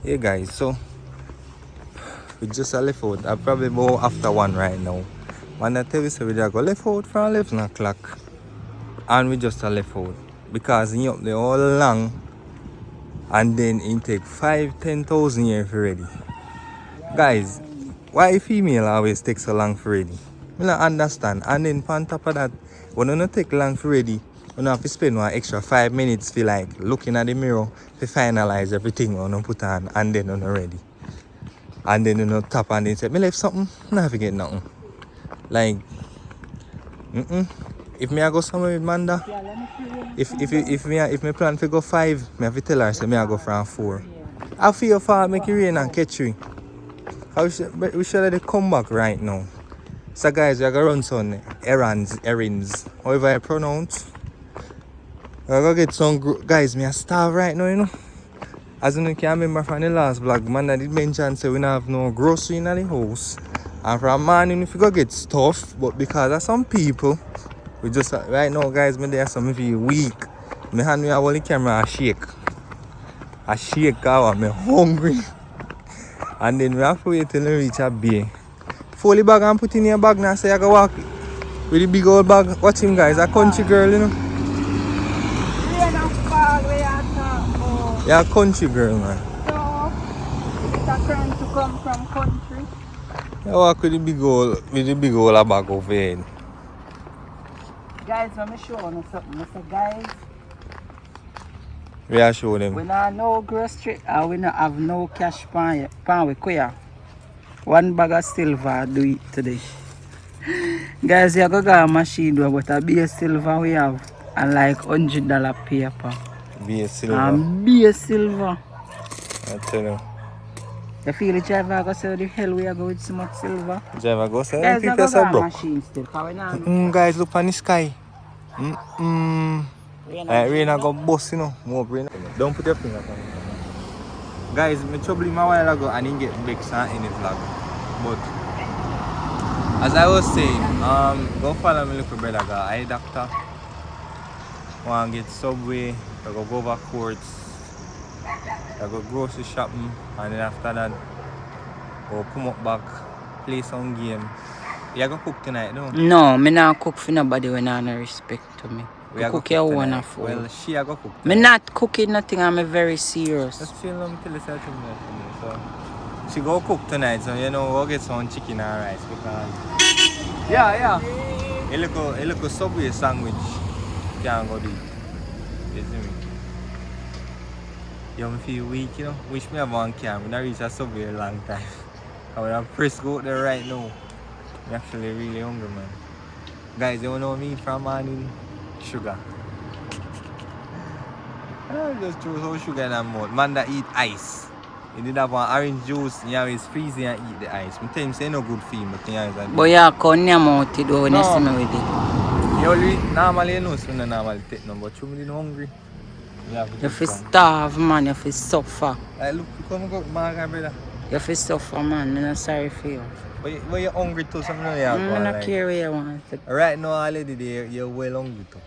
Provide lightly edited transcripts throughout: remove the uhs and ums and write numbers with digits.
Hey guys, so we just left out. I probably more after one right now. When I tell you so we just go left out from 11 o'clock and we just left out because he up there all along and then it take 5-10,000 years for ready. Guys, why female always take so long for ready? I don't understand. And then on top of that, when you not take long for ready, you have to spend one extra 5 minutes for like looking at the mirror to finalize everything you put on and then you're ready. And then tap and then say, me left something, I forget nothing. Like, if me I go somewhere with Manda, if me plan to go 5, me have to tell her say me I go from 4. I feel far make it rain and catch you. We should let it come back right now. So guys, we are gonna run some errands, however I pronounce. We're gonna get some guys, me a starve right now, you know. As you can remember from the last vlog, Manda did mention say we don't have no grocery in the house. And from morning if we go get stuff, but because of some people, we just right now guys, me there some feel weak. My hand me hold the camera and shake. I shake because I'm hungry. And then we have to wait till we reach a bay. Fold the bag and put in your bag now, say I go walk with the big old bag. Watch him guys, a country girl, you know. You're a country girl, man. So, it's a friend to come from country. You walk with the big old bag over here. Guys, let me show you something. I say, guys, We are show them. we not no grocery and we not have no cash pan we queer. One bag of silver do it today. Guys, you go get a machine do but a base silver we have and like $100 paper. Be silver. And base silver. I tell you. You feel the driver go say the hell we are going with so much silver? Driver go say Guys, you people go so get a broke. machine still. Cause we not Guys, look on the sky. Rain go bust, you know. More rain. Don't put your finger on it. Guys, me trouble him a while ago and he get vexed in the vlog. But as I was saying, go follow me little brother go eye doctor. Want get subway, I go over courts, I go grocery shopping, and then after that go come up back, play some game. You go cook tonight, no? No, me not cook for nobody when I no respect to me. We You are go cook your own tonight. food. Well, she a go cook Me tonight. not cooking nothing, I'm very serious. Just chill on till it's 30 minutes for me. So she go cook tonight, so you know we'll get some chicken and rice because a little subway sandwich can't go do. You see me? You feel weak, you know? Wish me have one cam. We not reach a subway a long time. I would have pressed go out there right now. I'm actually really hungry, man. Guys, you know me from morning? Sugar. I just throw some sugar in that mouth. Manda eat ice. He did have one orange juice, he always freeze it and eat the ice. I tell him say no good for him, but he always like But you can your mouth it when you see me with it. you already normally you know so you normally take no, but you really hungry. You feel starve, man, you feel suffer. Like look, you come go my brother. You feel suffer, man, I'm not sorry for you. But you're hungry too, something you I have don't like. care where you want it. Right now already you're well hungry too.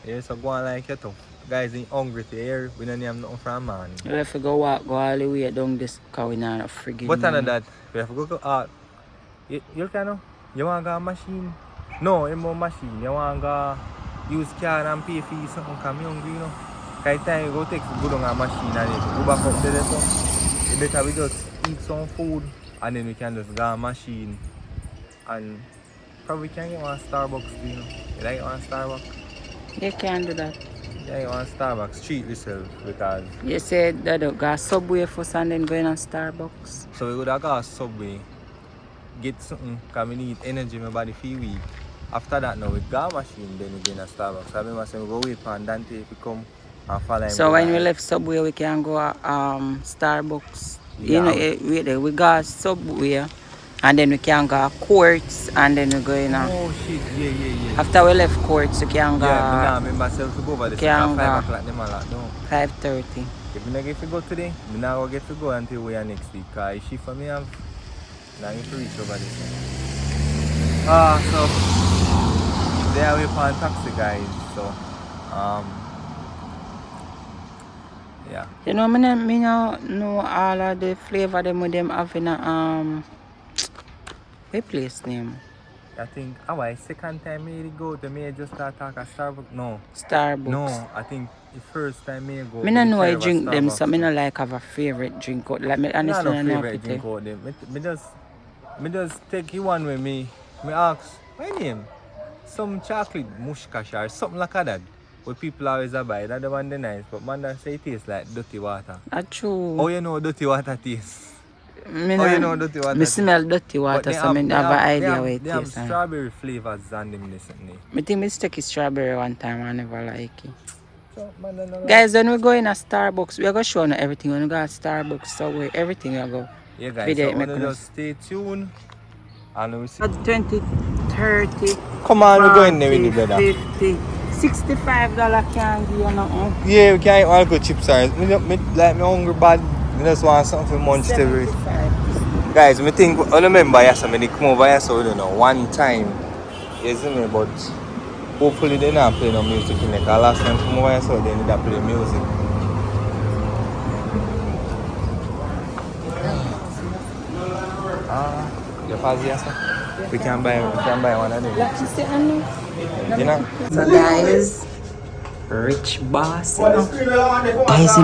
You're so going like you too. Guys ain't hungry to here, we don't have nothing from man. You have to go walk, go all the way down this car with a friggin' But money. other that, we have to go out. You can know? You want to go a machine? No, it's more machine. You want to go use car and pay for something because I'm hungry, you know. Because time you go take good on a machine and then go back up there, so it's better we just eat some food and then we can just go a machine and probably can get one Starbucks too, you know. You like one Starbucks? You can't do that. Yeah, you want Starbucks, treat yourself because... You said that you go Subway first and then go in a Starbucks. So we would have got a Subway, get something because we need energy in my body for a week. After that now, we got a machine, then we go in a Starbucks. I remember saying we go wait for Dante if he come and follow him. So when we left Subway, we can go Starbucks. Yeah. You know, we got Subway and then we can go Quartz and then we go in a... Oh shit, yeah. After we left Quartz, we can go... Yeah, I remember myself to go over there. Can So go. 5 o'clock, them a lot, no. 5:30. If I don't get to go today, I not get to go until we are next week. Because if shift for me, I'm not going to reach over there. So there we find taxi guys. So Yeah. You know, me no know all of the flavor them with them having a what place name? I think our second time me go to me just start talk at Starbucks. No. Starbucks. No, I think the first time me go Me me no the know I crave at drink them, so Starbucks. me no like have a favorite drink. Like me Me have no understand enough favorite it. drink out there. Me just take you one with me. Me ask, my name? Some chocolate mushkash or something like that. What people always buy. That the one the nice, but Manda say it tastes like dirty water. True. How you know dirty water tastes? Me How you no, know dirty water me tastes? smell dirty But water, so me have an idea what it they have tastes like. strawberry flavors on them recently. Me think me stick strawberry one time, I never like it. So, Manda no like. Guys, when we go in a Starbucks, we are going to show you everything. When we go to Starbucks, so everything we go. Yeah guys, Video so it wanna make just stay tuned and we see. 20, 30, Come on, we're going there with the 40, brother. 50, $65 can't give you nothing. Yeah, we can't eat all good chips. Me like me hungry bad. I just want something for munch to eat. 75. Guys, I think I remember yesterday when they come over here, so you know, one time. You see me, but hopefully they not play no music in it. Cause last time come over here, so they need to play music. You pass here, sir? We can buy one of them. Like you say, I know. You know? So guys, rich boss, you know. Guys, he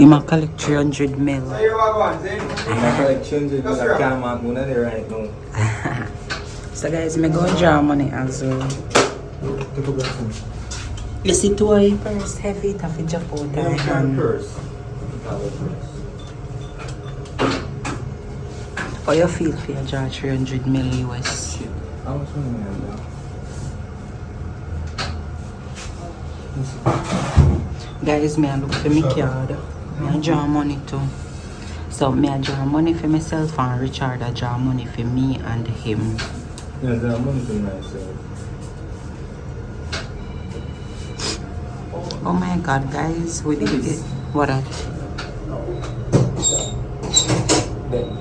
might collect 300 mil. So guys, me go draw money as well. You see two of your purse heavy, it have to drop out of your hand. How you feel for your draw 300 mil US? How much money you have? Guys, me I look for me card. Me I draw money too. So me I draw money for myself and Richard I draw money for me and him. Yes, I have money for myself. Oh my god, guys, we did it. What up?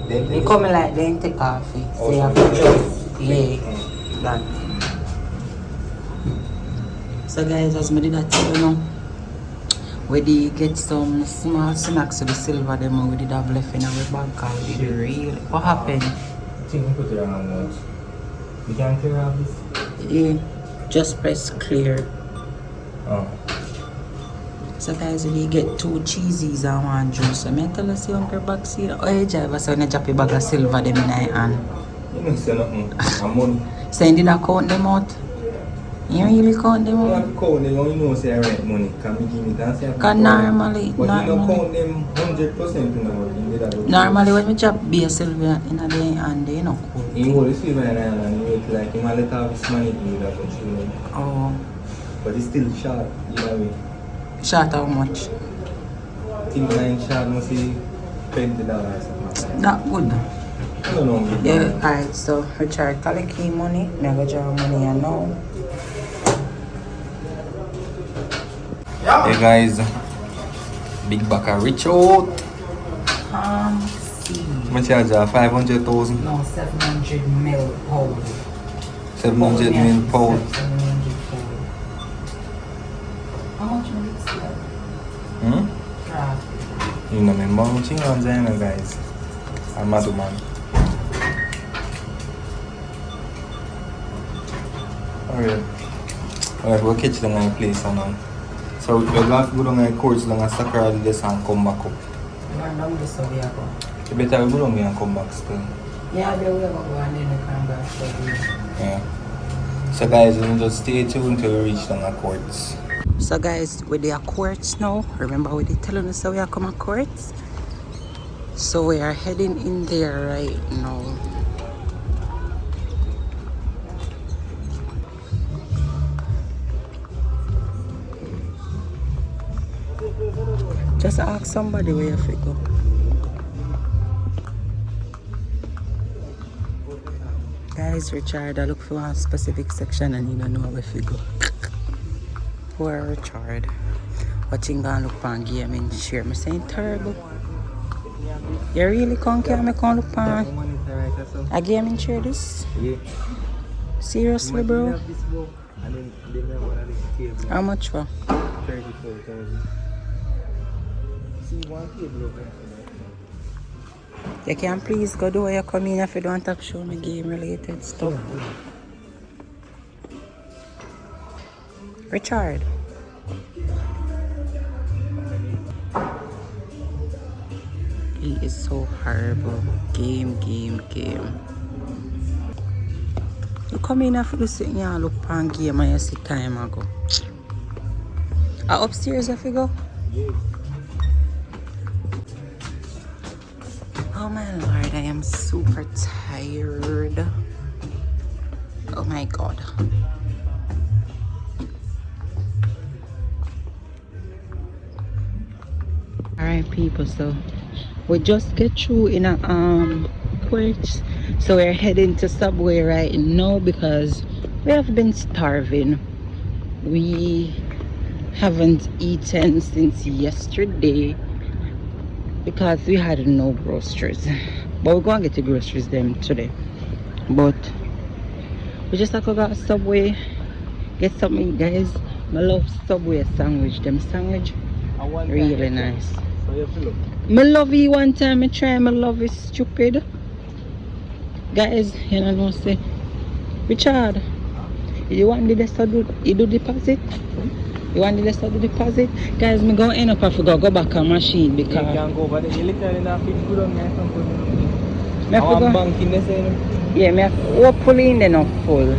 They come like they ain't take coffee. So you have to just, yeah, that. So guys, as me did that tell you know, we did get some small snacks with the silver them we did have left in our bag cause we did real. What happened? I think we put it on once. You can clear off this? Yeah, just press clear. Oh. So guys, we get 2 cheesies and 1 juice. So I tell us you want per bag see. Oh, you driver so you drop a bag of silver them in your hand. You don't say nothing. I'm money. So you did not count them out? You really count them You out? have to count them, you know say I rent money. Can we give it and say Because normally, but you don't count them 100% in the money. Normally when we drop beer silver in the hand, they not cool. You hold the silver in the hand and you wait like you might let off his money in that country. Oh. But it's still short, either way. Short how much? Think 9 short must be $20 or something. That good. I don't know. Yeah, alright, so Richard collect key money. I go draw money and now. Hey guys, big buck of rich out. See. How much charge? 500,000? No, 700 mil pound. 700 mil pound. 700 pound. How much will it sell? You know, I'm bouncing on Zena, guys. I'm mad, man. Alright, we'll catch them in place now. So we're going to go down the courts and soccer this and come back up. You better go down and come back still. Yeah, they will go and then we come back. Yeah. So guys, we'll just stay tuned till we reach down the courts. So guys, we're there courts now. Remember we did telling us that we are coming courts? So we are heading in there right now. Just ask somebody where you fit go. Guys, Richard, I look for a specific section and you don't know where to go. Poor Richard. Watching gonna look on game and share me saying terrible. You really can't look on a game and share this? Yeah. Seriously, bro? How much for? 34,000. You can please go do where you come in if you don't have to show me game related stuff. Richard. He is so horrible. Game. You come in after the sitting here and look on game and you see time ago. Upstairs if you go? Yes. Oh my lord, I am super tired. Oh my god. Alright people, so we just get through in a porch. So we're heading to Subway right now because we have been starving. We haven't eaten since yesterday because we had no groceries, but we're going to get the groceries them today. But we just have to go to Subway, get something, guys. I love Subway sandwich. Them sandwich really nice. So you feel I love it one time. I try. I love it stupid. Guys, you know say, Richard, you want the rest to do deposit? You want the rest to do deposit? Guys, I'm going to end up have to go back on machine because... You can go, but you literally not fit good on me. I have to go... bank in the same. Yeah, I have hopefully in the not full.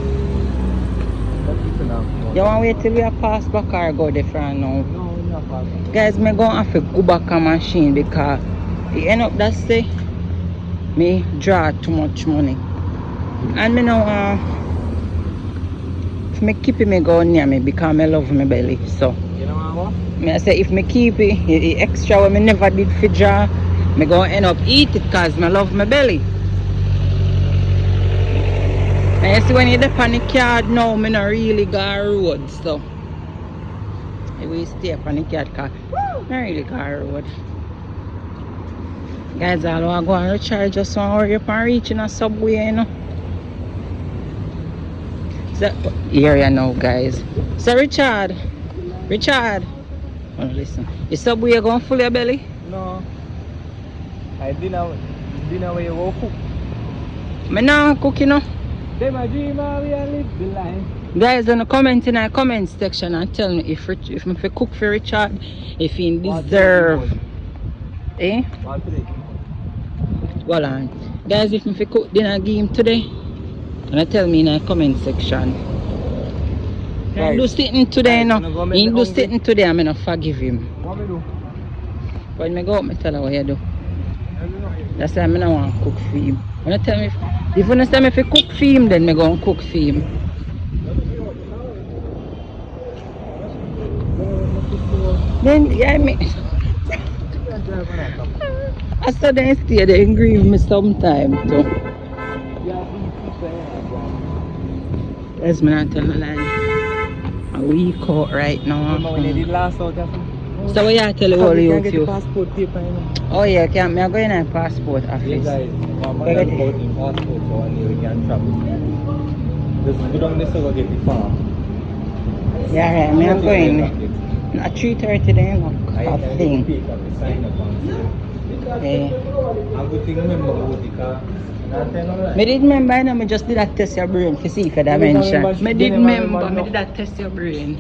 You want to wait till we are pass back or go there for now? No, not pass. Guys, I'm going to have to go back on machine because you end up that say me draw too much money. And me now if me keep it, me go near me because I love my belly. So you know what? Me I say if me keep it, the extra what me never did for draw, me go end up eat it because I love my belly. And you see when you dip on the card now, me not really go road, so I will stay up on the card because I not really go road. Guys, all I go and recharge, just want to hurry up and reach in a Subway, you know. So, here you know, guys. So Richard, oh, listen. Is Subway going full your belly? No. I dinner where you go cook. Me not cook, you know. They my dream, we live the life. Guys, in the comment in the comment section and tell me if me fi cook for Richard, if he deserve. Eh? What today? Well on. Guys, if me fi cook dinner game today, and tell me in the comment section. Right. Do sitting today, no. He do sitting today, I'm gonna forgive him. What me do? When me go up, me tell her what you do. That's why I don't want to cook for him. When you tell me, if you tell me if you cook for him, then me go and cook for him. Then, yeah, me. I saw them stay there and grieve me sometime too. Yes, me not tell my lie. A week out right now. Remember when they did last out of so what you tell you all you get the passport paper, you know? Oh yeah, can me go in a passport office. Yes, guys. I'm going to go in passport so one day we can travel. Just go down this so get the farm. Yeah, right. Me I'm going. At 3:30 then, I think. Yeah. I'm good thing remember about the car. Me did remember, and I just did that test your brain to see if you dimension. Me did remember, me did that test your brain.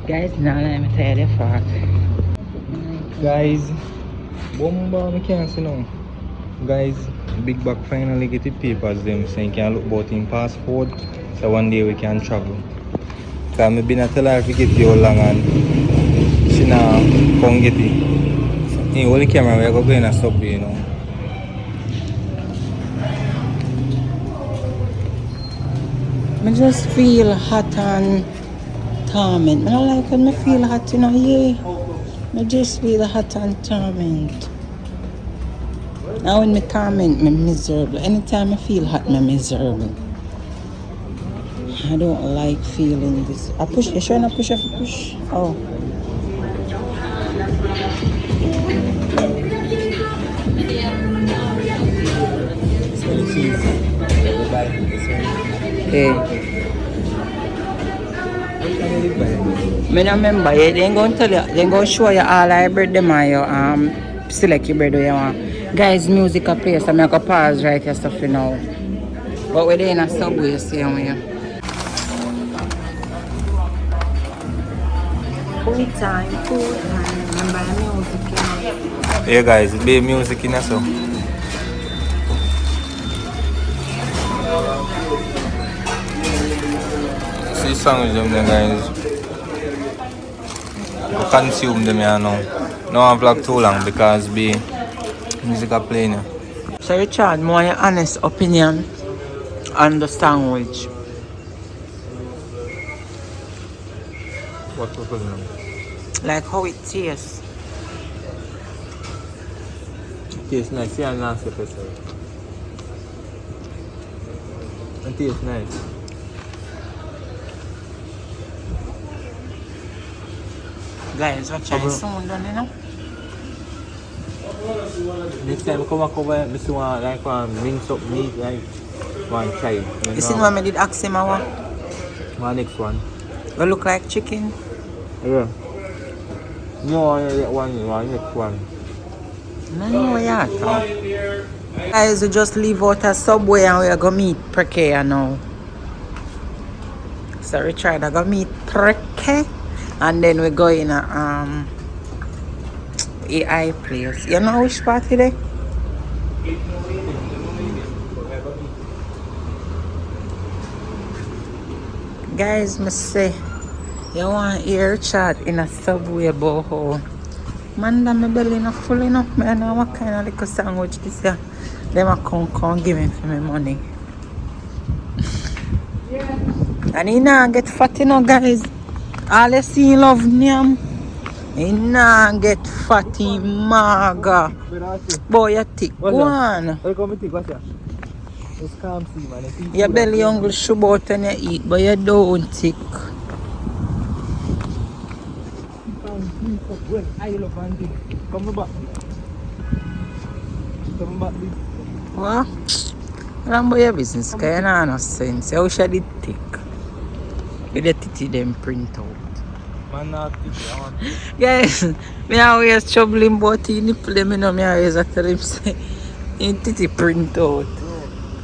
Guys, now I'm tired of fast. Guys, Bomba, I can't see now. Guys, Big Back finally get the papers them saying can look about in passport. So one day we can travel. So I've been at her to get you long and she now come get it. In only camera we are going to Subway, you know. I just feel hot and torment. I don't like when I feel hot, you know, yeah. I just feel hot and torment. Now when I torment, I'm miserable. Anytime I feel hot, I'm miserable. I don't like feeling this. I push, you sure not push off? Push? Oh. Okay. Me no remember, yeah, they ain't gonna tell you, they ain't gonna show you all I bread them and you select your bread where you want. Guys, music a play, so I go pause right here stuff you know. But we're in a subway, same way. Food time, remember music, you know. Yeah guys, be music in so. See songs them guys. We consume them here now. No one vlog too long because be music are playing. So Richard, more your honest opinion on the sandwich. What opinion? Like how it tastes. It tastes nice, yeah, nasty pepper. It tastes nice. Guys, watch out soon, don't you know? Next time come back over, I want like one mince up meat, like one chive. You see what I did ask him about? My next one. Will look like chicken? Yeah. No, I get one next one. No, yeah. Guys, we just leave out a subway and we're gonna meet Preke now. So Richard, I gonna meet Preke and then we go in a AI place. You know which party there? Guys, me say you want to hear Richard in a subway about how Manda, my belly not full enough. I don't know what kind of little sandwich this is. Them a come give me for my money. And he nah get fat, you know, guys. All you see in love him. He nah get fat, he maga. Boy, you thick. Go on. Your belly hungry should out when you eat, but you don't thick. Come back. What? Remember your business, because you don't have no sense. You wish I did thick. With the titty them print out. Man, not titty. Guys, me always trouble him about his nipple. Me know me always tell him say, his titty print out.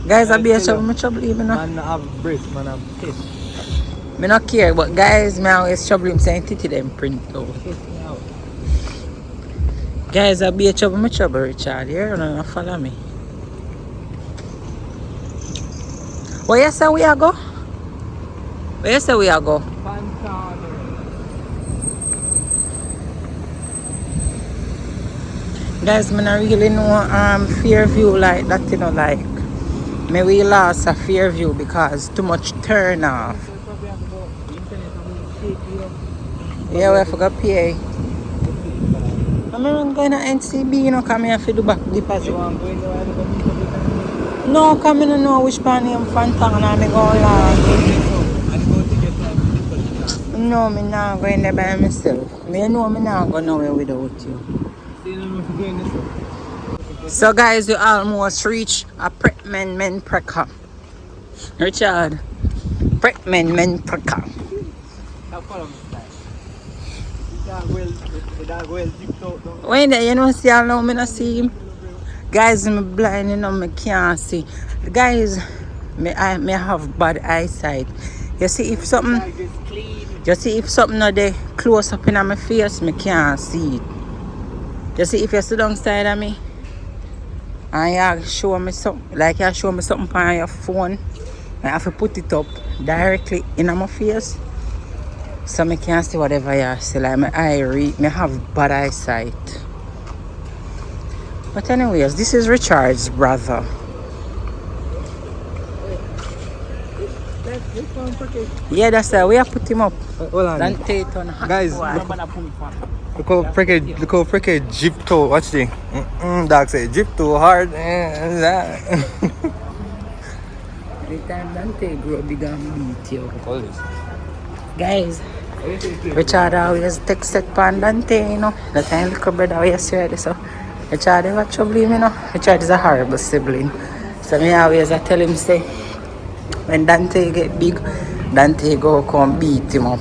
Guys, I be a trouble him, you know. Man have breast, man have tits. Me not care, but guys, me always trouble him saying titty them print out. Guys, I be a trouble, Richard. You don't follow me. Where you say we are go? Where you say we are go? Guys, I don't really know Fairview like that, you know, like. Me we lost a Fairview because too much turn off. Yeah, we have to go pay. I'm going to NCB, you know, come here to do back deposit. No, come in and know which pan I'm Fantang and I'm going to no, I'm not going there by myself. I know I'm not going nowhere without you. So guys, we almost reached a Pretman Preka. Richard, Pretman Preka. When there, you know, see how long I not see him? Guys, I'm blind, you know, I can't see. Guys, me have bad eyesight. You see if something not there close up in my face, I can't see it. You see if you sit down of me and you show me something, like you show me something on your phone, I have to put it up directly in my face. So I can't see whatever you see, like my eye read, I have bad eyesight. But anyways, this is Richard's brother. Yeah, that's why we have put him up. Hold on. Guys, look how freaking jeep toe. Watch the dog say jeep too hard. Every time Dante grow big and beat you. Guys, Richard always takes set pan Dante, you know. The time little brother we yesterday, so Richard never trouble him, you know. Richard is a horrible sibling. So me always I tell him say when Dante get big, Dante go come beat him up.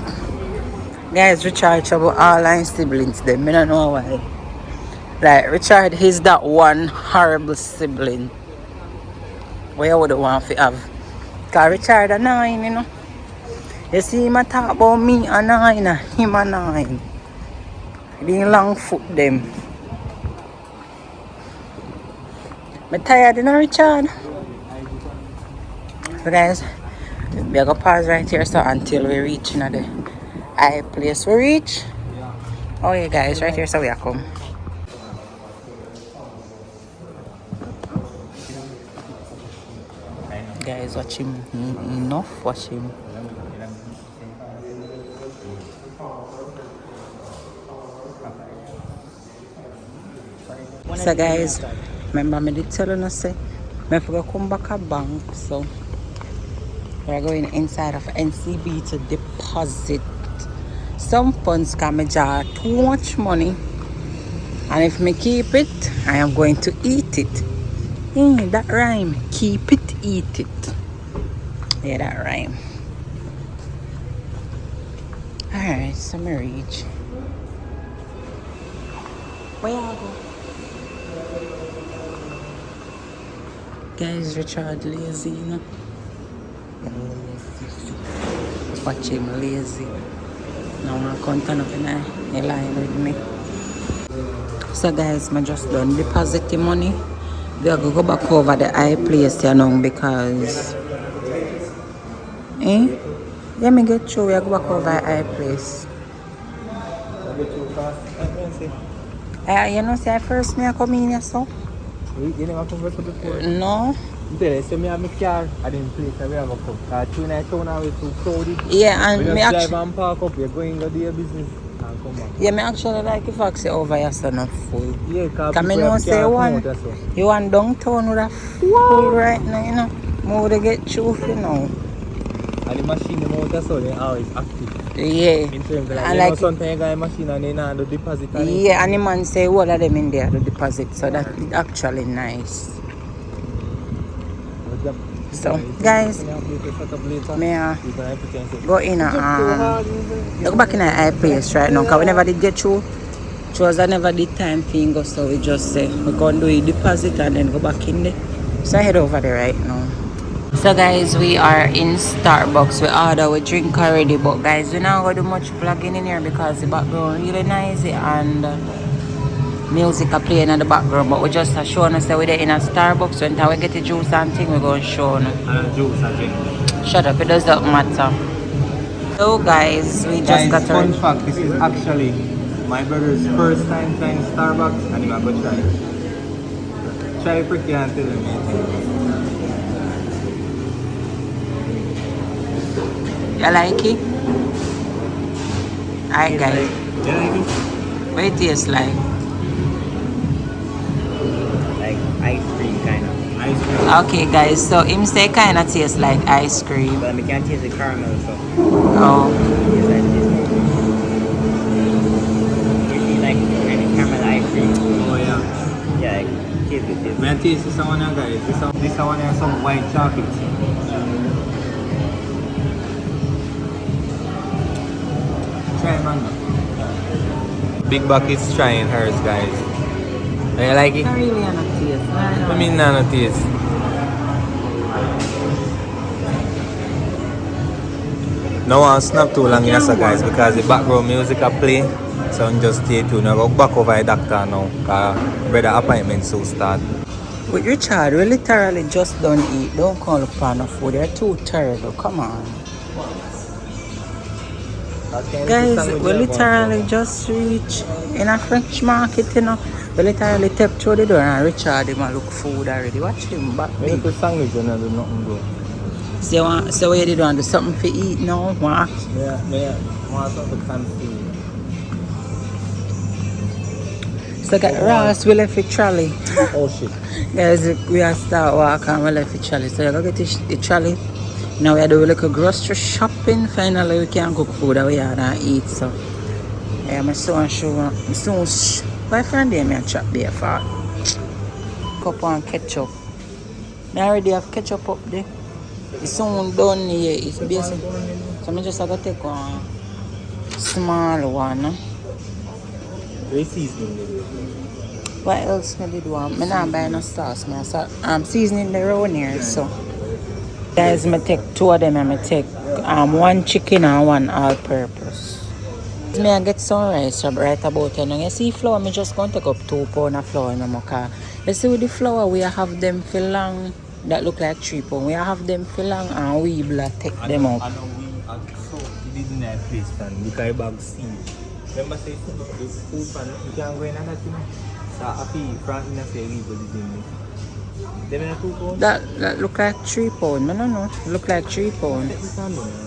Guys, Richard trouble all our siblings them. I don't know why. Like Richard, he's that one horrible sibling where you would want to have. Cause Richard a 9, you know. You see him a talk about me a 9, him a 9. Being long foot them. I'm tired, you know, Richard. So guys, we're gonna pause right here so until we reach the high place we reach. Oh yeah guys, right here so we are come. Guys, watch him enough, watch him. So guys, remember me did tell you say I forgot to come back a bank, so we're going inside of NCB to deposit some funds because I draw too much money, and if me keep it, I am going to eat it. That rhyme, keep it, eat it. Yeah, that rhyme. Alright, so me reach. Where y'all go? Guys, Richard lazy, you know. Watch him lazy. Now I'm going to turn up in a line with me. So guys, I just done deposit the money. We are going to go back over the high place here now because let me get through. We are going to go back over the high place. You know, say first me I come in here, so? You never come back before? No. So me have my car at the place where I come. Because 2 nights town is too crowded. Yeah, and when me you actually drive and park up, you're going to do your business and come back. yeah, me actually like if I say over here so not full. Yeah, because I know say you want downtown with a full right now, you know. More to get through, you know. And the machine, the motor, so they're always active. Yeah. In terms of like, and you like, know, sometimes you got a machine and they not do deposit. Yeah, and the man say all of them in there do deposit, so that's actually nice. So, guys, me go in go back in a high place right now, because we never did get through. Chose I never did time thing, go, so we just say we're going to do a deposit and then go back in there. So I head over there right now. So guys, we are in Starbucks. We order, we drink already, but guys, we not going to do much vlogging in here because the background really noisy and music are playing in the background, but we just showing us that we're in a Starbucks. So until we get the juice and thing, we're going to show you. Juice and drink. Shut up, it doesn't matter. So guys, we just got fun fact, this is actually my brother's first time trying Starbucks, and I'm going to try it. Try it pretty until the meeting. You like it? Alright guys. You like it? What it tastes like? Like ice cream kind of. Ice cream. Okay guys, so him say kind of tastes like ice cream. But I can't taste the caramel, so. Oh. Yes, I taste it. You see like any caramel ice cream? Oh yeah. Yeah, like taste it. Man, taste this one guys. This one has some white chocolate. Try Manda. Big Buck is trying hers, guys. Do you like it? Not really on a taste. I mean, not a taste. No one snap too long, yes, guys, because the background music I play. So I'm just stay tuned. I go back over the doctor now, because brother appointment so start. With Richard, we literally just don't eat. Don't call upon the food. They're too terrible. Come on. Guys, we literally just reach in a French market, you know. We literally step through the door and Richard him and look food already. Watch him back big. Sandwich and do nothing go. So what you do want to do something for eat now? What? Yeah. Want something fancy. So Ross, we left the trolley. Oh shit. Guys, we are start walking and we left the trolley. So you go get the trolley. Now we are doing like a grocery shopping. Finally we can cook food that we are and eat. So yeah, my son show my friend there me a chop there for cup and ketchup. I already have ketchup up there. It's soon done here. It's basic. So I just have to take one Small one. Very seasoning. What else me did want? Me not buy no sauce. I'm seasoning the round here, so. Guys, me take 2 of them and me take 1 chicken and 1 all-purpose. Me I get some rice right about here. You see flour, me just gonna take up 2 pounds of flour no more. You see with the flour, we have them for long. That look like 3 pounds. We have them for long and we will take them up. And we so we did in that place and we carry bag seed. Remember say the food pan you can go in and that thing. So happy front in a say we go in. That look like 3 pounds. I don't know. Look like 3 pounds.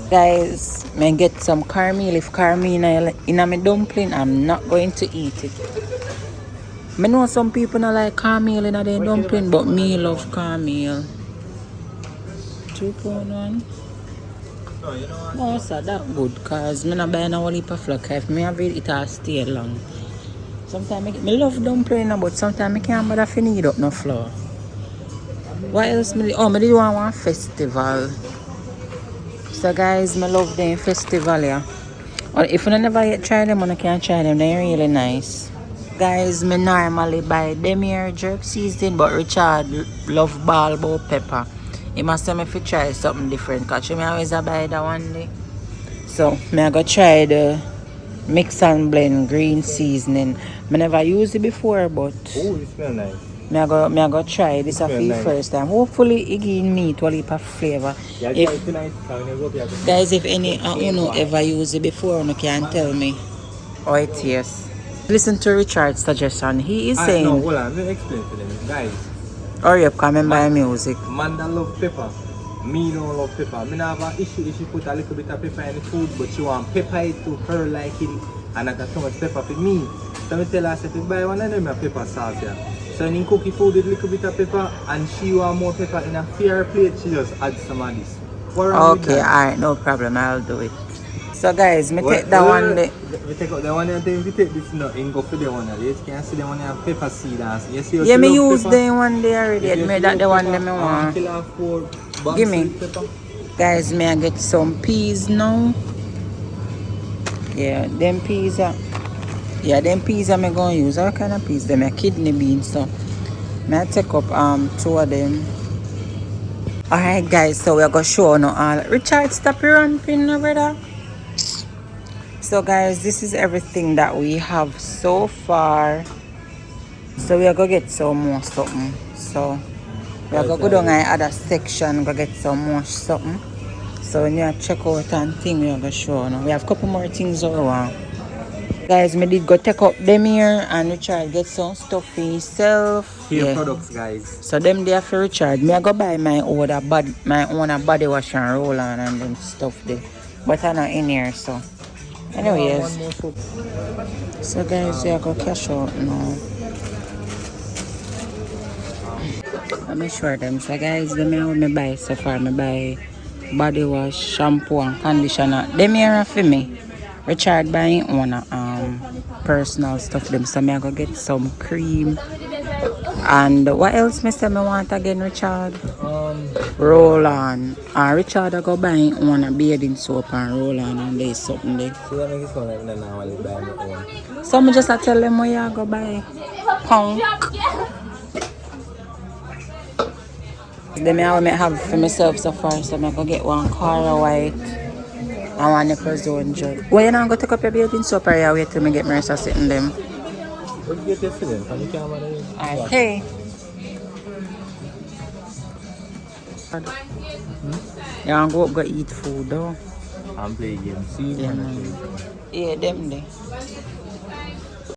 Guys, may get some caramel. If caramel in my dumpling, I'm not going to eat it. I know some people don't like caramel in their dumpling, but me love caramel. 2 pounds one. No, you know what? No, sir, that good because I'm not buying a whole heap of flour. If I have it, it'll stay long. Sometimes I love dumpling, but sometimes I can't bother to need up no flour. What else? I did one festival. So guys, I love them festival, yeah. Or if you never yet try them, I can try them. They're really nice. Guys, I normally buy them here jerk seasoning, but Richard love ball bell pepper. He must tell me if you try something different, because I always buy that one day. So, I go try the mix and blend green seasoning. I never used it before, but oh, it smells nice. I go try this for the first time. Hopefully it give me a little of flavor. Yeah, Guys, if any you know ever use it before, you can tell me how it tastes. Listen to Richard's suggestion. He is saying. No, hold on, let me explain to them, guys. Hurry up, come and buy music. Manda love pepper. Me don't love pepper. I don't have an issue if you put a little bit of pepper in the food, but you want pepper it to her like it, and not too much pepper for me. So I tell her, if you buy one of them a pepper sauce here. So when you cook your food with a little bit of pepper, and she want more pepper in a fair plate, she just add some of this. Okay, alright, no problem, I'll do it. So guys, me take that one. We take out the one and then we take this and go for the one. You can see the one have pepper seed and you see. Yeah, me use the one day already. Admit that the one that me want. Give me. Guys, may I get some peas now? Yeah, them peas are. Yeah, them peas I'm gonna use. What kind of peas? Them are kidney beans. So, may I take up 2 of them. Alright guys, so we're gonna show now all. Richard, stop your ramping over there. So guys, this is everything that we have so far. So we are gonna get some more something. So we are gonna go down in other section, go get some more something. So when you check out and thing, we are gonna show now. We have a couple more things around. Guys, me did go take up them here and Richard get some stuff for himself. Hair products, guys. So them there for Richard. Me I go buy my own body wash and roll on and them stuff there. But I'm not in here, so. Anyways. So guys, we are going to cash out now. Let me show them. So guys, them here what me buy so far. Me buy body wash, shampoo and conditioner. Them here for me. Richard buying one personal stuff them. So I go get some cream. And what else me say me want again, Richard? Roll on. And Richard I go buy one bathing soap and roll on and there's something there. So I make like that now I buy my own. So me just tell them where you go buy. Punk. Then I have for myself so far, so I go get one Cara White and one Nickel Zone Jug. Why you not go take up your bathing soap or you wait till me get my sitting them? What do you get for them? Can you camera there? Alright, hey. You want to go eat food though? I'm playing games. See, yeah, them there.